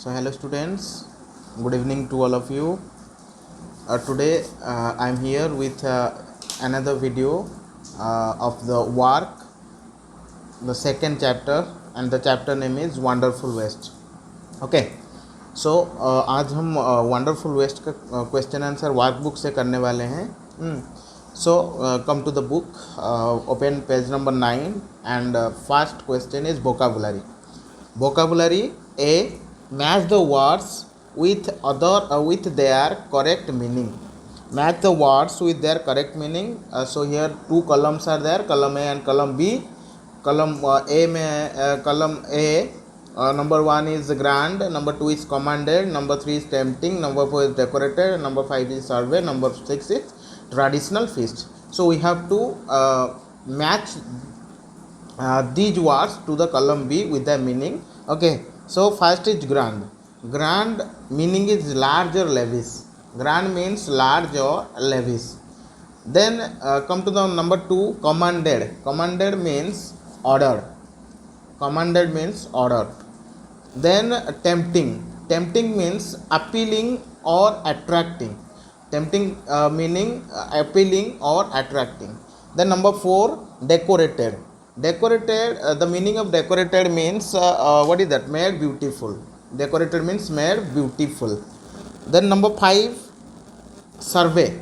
So hello students, good evening to all of you. Today I am here with another video of the work, the second chapter, and the chapter name is Wonderful West. Okay, so आज हम Wonderful West का question answer workbook से करने वाले हैं. So come to the book, open page number 9 and first question is vocabulary. Vocabulary A. Match the words with with their correct meaning. Match the words with their correct meaning. So here two columns are there, column A and column B. Column A में column A number 1 is grand, number 2 is commanded, number 3 is tempting, number 4 is decorated, number 5 is survey, number 6 is traditional feast. So we have to match these words to the column B with their meaning. Okay, so first is grand. Grand meaning is large or lavish. Grand means large or lavish. Then come to the number 2, commanded. Commanded means order. Commanded means order. Then tempting. Tempting means appealing or attracting. Tempting meaning appealing or attracting. Then number 4, decorated. Decorated, the meaning of decorated means what is that? Made beautiful. Decorated means made beautiful. Then number 5, survey.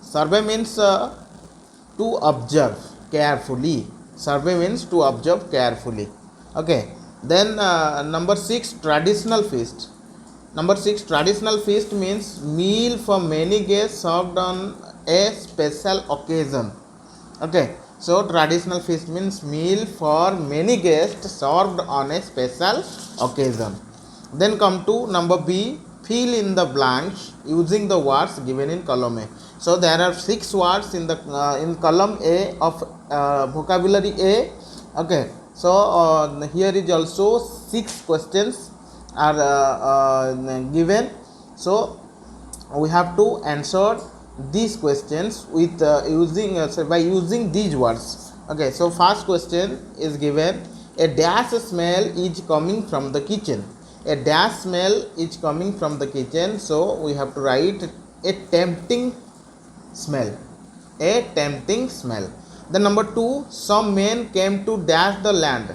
Survey means to observe carefully. Survey means to observe carefully. Okay. Then number 6, traditional feast. Number 6, traditional feast means meal for many guests served on a special occasion. Okay. So traditional feast means meal for many guests served on a special occasion. Then come to number B, fill in the blanks using the words given in column A. So there are 6 words in the in column A of vocabulary A. Okay. So here is also 6 questions are given. So we have to answer these questions with by using these words. Okay, so first question is given, a dash smell is coming from the kitchen. A dash smell is coming from the kitchen. So we have to write a tempting smell. A tempting smell. Then number 2, some men came to dash the land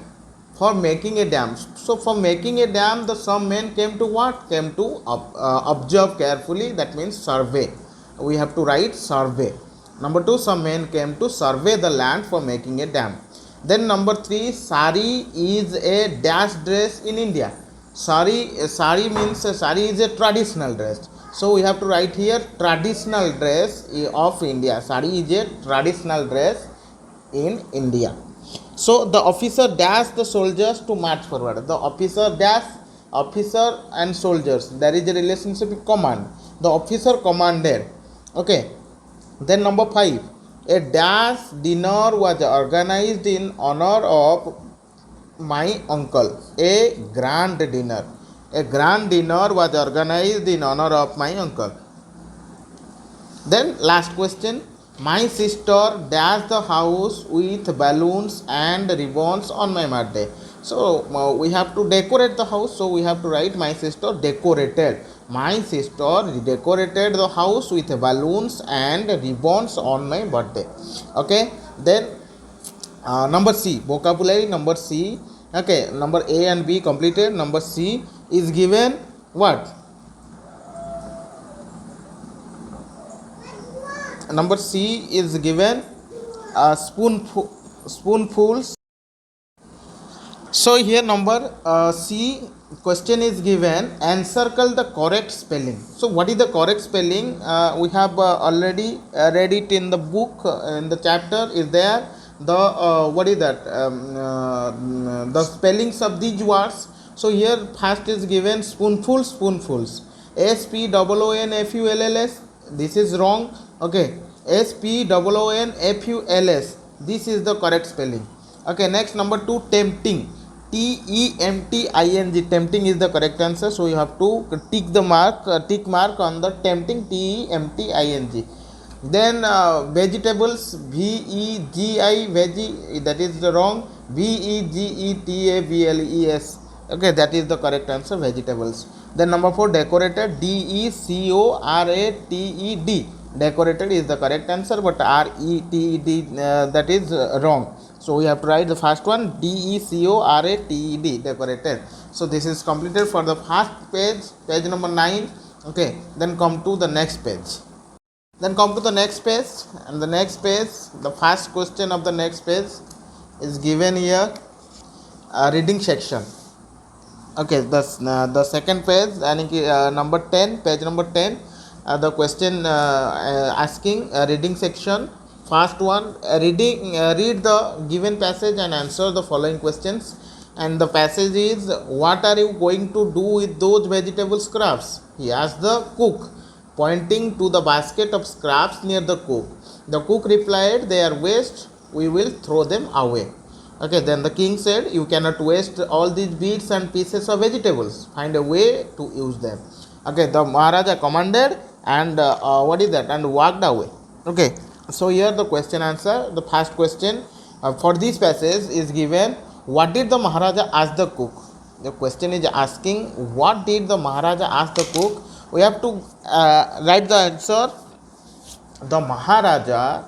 for making a dam. So for making a dam, the some men came to what? Came to observe carefully. That means survey. We have to write survey. Number 2, some men came to survey the land for making a dam. Then number 3, sari is a dash dress in India. Sari means sari is a traditional dress. So we have to write here traditional dress of India. Sari is a traditional dress in India. So the officer dashed the soldiers to march forward. The officer dash, officer and soldiers. There is a relationship with command. The officer commanded. Okay. Then number 5, a dash dinner was organized in honor of my uncle. A grand dinner. A grand dinner was organized in honor of my uncle. Then last question, my sister dashed the house with balloons and ribbons on my birthday. So we have to decorate the house. So we have to write my sister decorated. My sister decorated the house with balloons and ribbons on my birthday. Okay. Then number C, vocabulary number C. Okay, number A and B completed. Number C is given what? Number C is given spoonfuls. So here number C question is given, encircle the correct spelling. So what is the correct spelling? We have already read it in the book, in the chapter is there. The what is that? The spellings of these words. So here first is given spoonfuls. SPOONFULLS. This is wrong. Okay. SPOONFULS. This is the correct spelling. Okay. Next number 2, tempting. TEMPTING. Tempting is the correct answer. So you have to tick mark on the tempting. TEMPTING. Then vegetables, VEGI, veggie, that is wrong. VEGETABLES. Okay, that is the correct answer, vegetables. Then number 4, decorated, decorated, decorated is the correct answer, but reted that is wrong. So we have to write the first one, decorated, decorated. So this is completed for the first page, page number 9. Okay, then come to the next page. Then come to the next page, and the next page, the first question of the next page is given here, reading section. Okay, the second page, number 10, page number 10, the question asking reading section. First one, read the given passage and answer the following questions. And the passage is, what are you going to do with those vegetable scraps? He asked the cook, pointing to the basket of scraps near the cook. The cook replied, they are waste, we will throw them away. Okay, then the king said, you cannot waste all these bits and pieces of vegetables. Find a way to use them. Okay, the Maharaja commanded and what is that? And walked away. Okay, so here the question answer. The first question for this passage is given, what did the Maharaja ask the cook? The question is asking, what did the Maharaja ask the cook? We have to write the answer. The Maharaja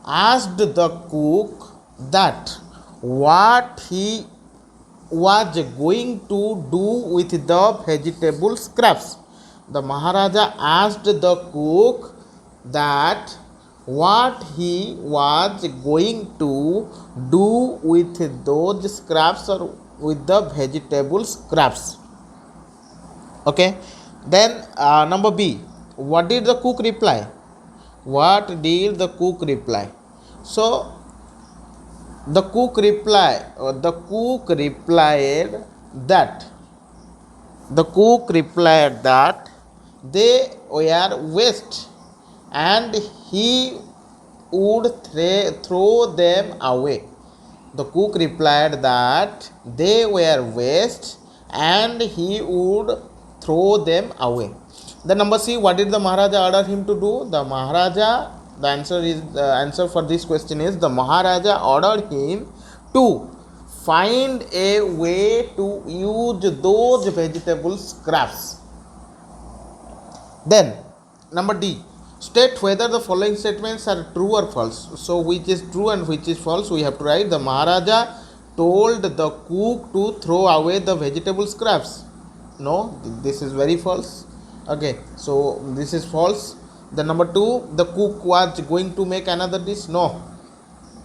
asked the cook that what he was going to do with the vegetable scraps. The Maharaja asked the cook that what he was going to do with those scraps or with the vegetable scraps. Okay, then number B, what did the cook reply? What did the cook reply? So the cook replied that they were waste and he would throw them away. The cook replied that they were waste and he would throw them away. The number C, what did the Maharaja order him to do? The answer for this question is, the Maharaja ordered him to find a way to use those vegetable scraps. Then number D, state whether the following statements are true or false. So which is true and which is false, we have to write. The Maharaja told the cook to throw away the vegetable scraps. No, this is very false. Okay, so this is false. The number 2, the cook was going to make another dish. No,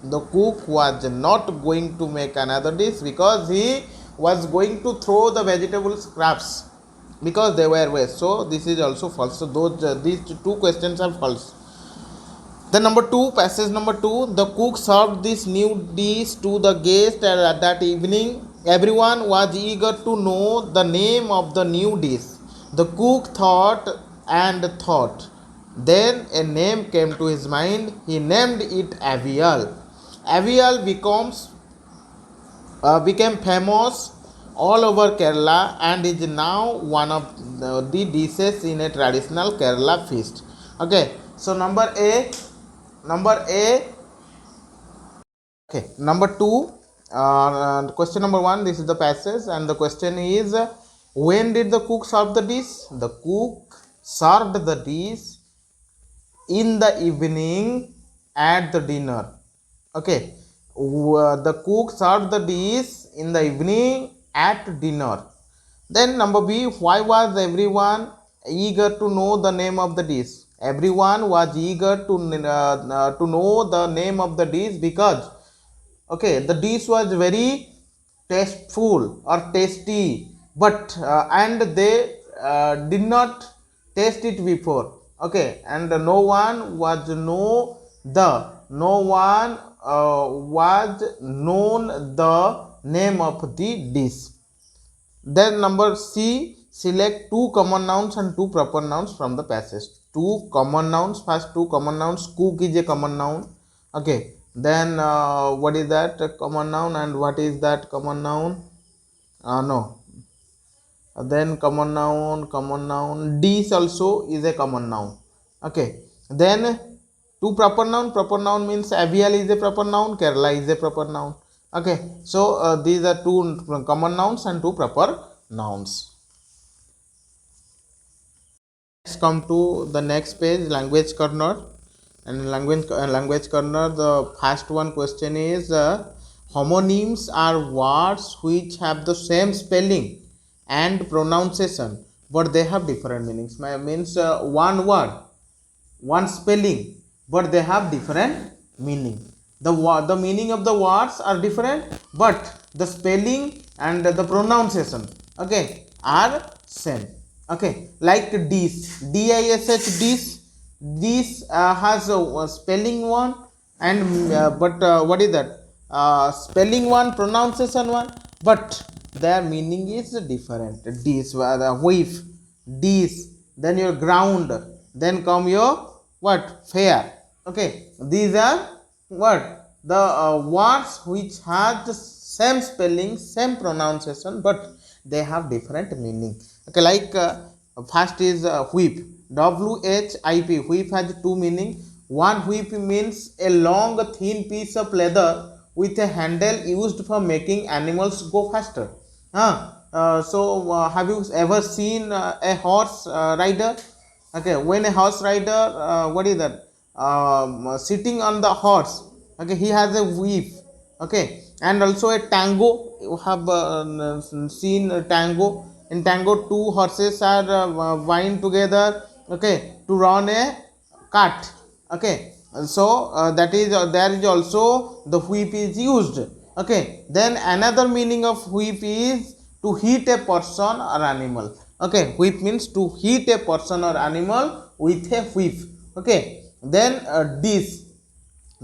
the cook was not going to make another dish because he was going to throw the vegetable scraps because they were waste. So this is also false. So these two questions are false. The number 2, passage number 2, the cook served this new dish to the guest that evening. Everyone was eager to know the name of the new dish. The cook thought and thought. Then a name came to his mind. He named it Avial. Avial became famous all over Kerala and is now one of the dishes in a traditional Kerala feast. Okay, so number A. Okay, number 2. Question number 1. This is the passage, and the question is, when did the cook serve the dish? The cook served the dish in the evening at the dinner. Okay, the cook served the dish in the evening at dinner. Then number B, why was everyone eager to know the name of the dish? Everyone was eager to know the name of the dish because, okay, the dish was very tasteful or tasty, but and they did not taste it before. Okay, and no one was known the name of the dish. Then number C, select 2 common nouns and 2 proper nouns from the passage. 2 common nouns. First 2 common nouns. Cook is a common noun. Okay. Then what is that common noun and what is that common noun? No. Then common noun. Dish also is a common noun. Okay. Then 2 proper noun. Proper noun means Avial is a proper noun. Kerala is a proper noun. Okay, so these are two common nouns and two proper nouns. Let's come to the next page, language corner. And language corner, the first one question is homonyms are words which have the same spelling and pronunciation but they have different meanings. Means one word, one spelling, but they have different meaning. The meaning of the words are different, but the spelling and the pronunciation, okay, are same. Okay, like dish, dish, dish. This has a spelling one and but what is that? Spelling one, pronunciation one, but their meaning is different. Dish, whiff, dish, then your ground, then come your what? Fair. Okay, these are what? The words which have the same spelling, same pronunciation, but they have different meaning. Okay, like first is whip, whip. Whip has two meaning. One, whip means a long thin piece of leather with a handle used for making animals go faster. Have you ever seen a horse rider? Okay, when a horse rider, what is that? Sitting on the horse. Okay, he has a whip. Okay, and also a tango. You have seen a tango. In tango, two horses are bind together. Okay, to run a cart. Okay, so that is there is also the whip is used. Okay, then another meaning of whip is to hit a person or animal. Okay, whip means to hit a person or animal with a whip. Okay, then dish,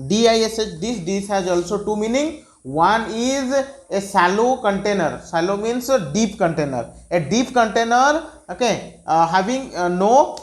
dish has also two meaning. One is a shallow container. Shallow means a deep container. A deep container, okay, having no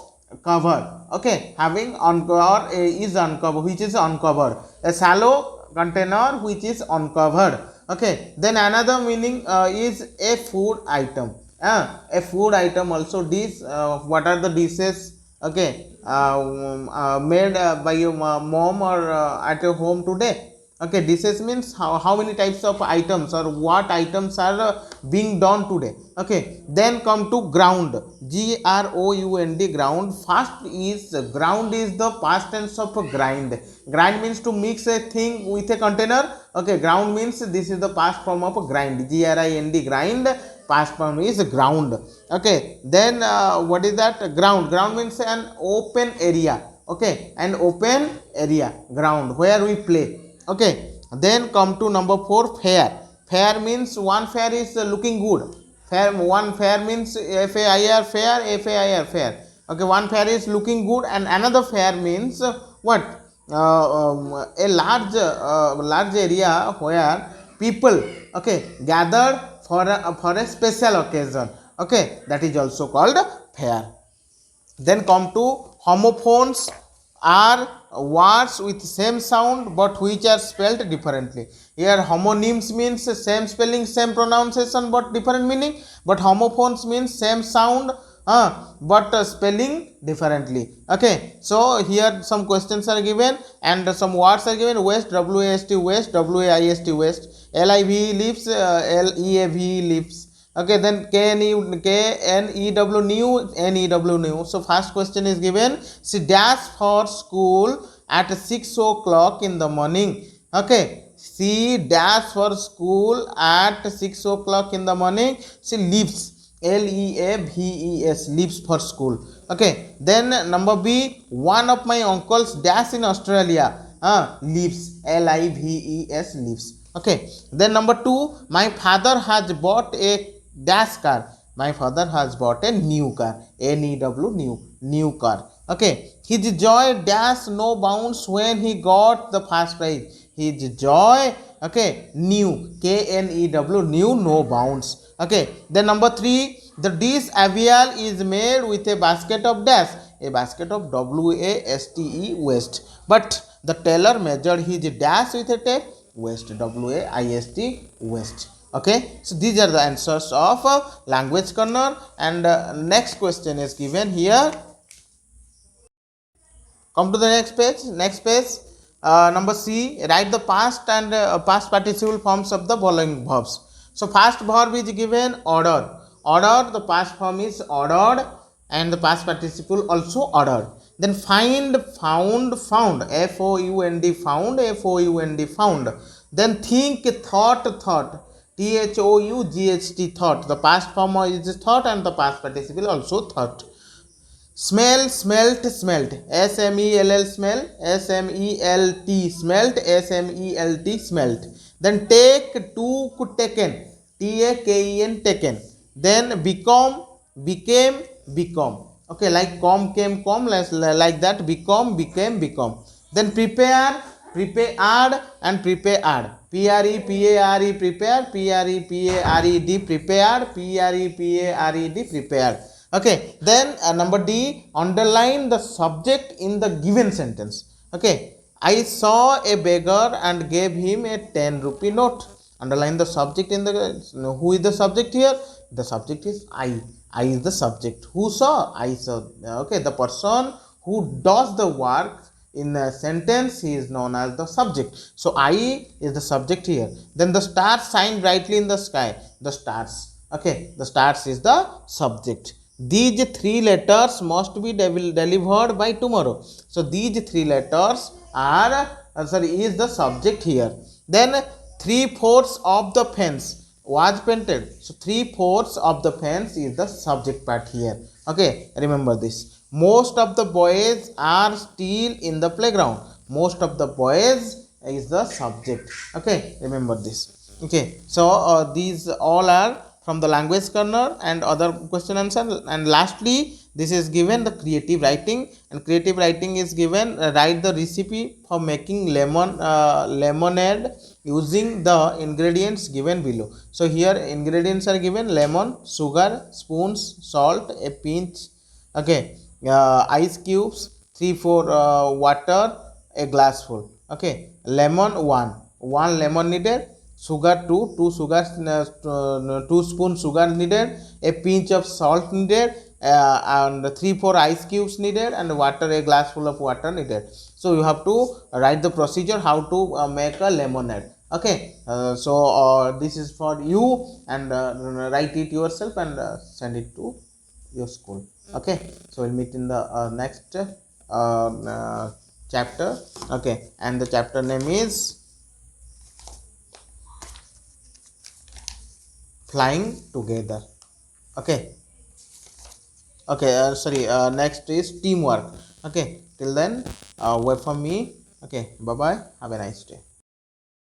cover. Okay, having uncovered is uncovered, which is uncovered. A shallow container which is uncovered. Okay, then another meaning is a food item. A food item also dish. What are the dishes? Okay, made by your mom or at your home today. Okay, dishes means how many types of items or what items are being done today. Okay, then come to ground, ground. Ground. First is ground is the past tense of grind. Grind means to mix a thing with a container. Okay, ground means this is the past form of grind, grind. Past form is ground. Okay, then what is that? Ground means an open area. Okay, an open area, ground, where we play. Okay, then come to number 4, fair. Fair means one fair is looking good. One fair means fair, fair. Okay, one fair is looking good and another fair means what? A large area where people, okay, gathered for a special occasion. Okay, that is also called fair. Then come to homophones are words with same sound but which are spelled differently. Here homonyms means same spelling, same pronunciation but different meaning. But homophones means same sound but spelling differently. Okay, so here some questions are given and some words are given. West, wast, west, wist, west. Live lives, leav lives. Okay, then new, new. So first question is given. She dash for school at 6 o'clock in the morning. Okay, she dash for school at 6 o'clock in the morning. She leaves, leaves, leaves for school. Okay, then number B, one of my uncles dash in Australia. Leaves, lives, leaves. Okay, then number 2, my father has bought a dash car. My father has bought a new car, new car. Okay, his joy dash no bounds when he got the first prize. His joy, okay, new, new, no bounds. Okay, then number 3, the dish avial is made with a basket of dash, a basket of waste, waste. But the tailor measured his dash with a tape, waste, waist, waste. Okay, so these are the answers of language corner. And next question is given here. Come to the next page. Number C, write the past and past participle forms of the following verbs. So first verb is given order. Order, the past form is ordered and the past participle also ordered. Then find, found, found, F-O-U-N-D, found, F-O-U-N-D, found. Then think, thought, thought, T-H-O-U-G-H-T, thought. The past form is thought and the past participle also thought. Smell, smelt, smelt, S-M-E-L-L, smell, S-M-E-L-T, smelt, S-M-E-L-T, smelt. Then take, took, taken, T-A-K-E-N, taken. Then become, became, become. Okay, like com, came, com, like that, become, became, become. Then prepare, prepared and prepared. P-R-E-P-A-R-E, prepare, P-R-E-P-A-R-E-D, prepared, P-R-E-P-A-R-E-D, prepared. Okay, then number D, underline the subject in the given sentence. Okay, I saw a beggar and gave him a 10 rupee note. Underline the subject in the, who is the subject here? The subject is I. I is the subject. Who saw? I saw. Okay, the person who does the work in a sentence, he is known as the subject. So I is the subject here. Then the stars shine brightly in the sky. The stars. Okay, the stars is the subject. These three letters must be delivered by tomorrow. So these three letters are is the subject here. Then 3/4 of the fence was painted. So 3/4 of the fence is the subject part here. Okay, remember this. Most of the boys are still in the playground. Most of the boys is the subject. Okay, remember this. Okay, so these all are from the language corner and other question answer. And lastly, this is given the creative writing, and creative writing is given write the recipe for making lemonade using the ingredients given below. So here ingredients are given: lemon, sugar, spoons, salt, a pinch, okay, ice cubes, 3-4 water, a glass full. Okay, lemon 1 lemon needed, sugar 2 sugar, 2 spoon sugar needed, a pinch of salt needed, and 3-4 ice cubes needed, and water, a glass full of water needed. So you have to write the procedure how to make a lemonade. Okay, so this is for you, and write it yourself and send it to your school. Okay, so we'll meet in the next chapter. Okay, and the chapter name is flying together. Okay, next is teamwork. Okay, till then wait for me. Okay, bye bye, have a nice day.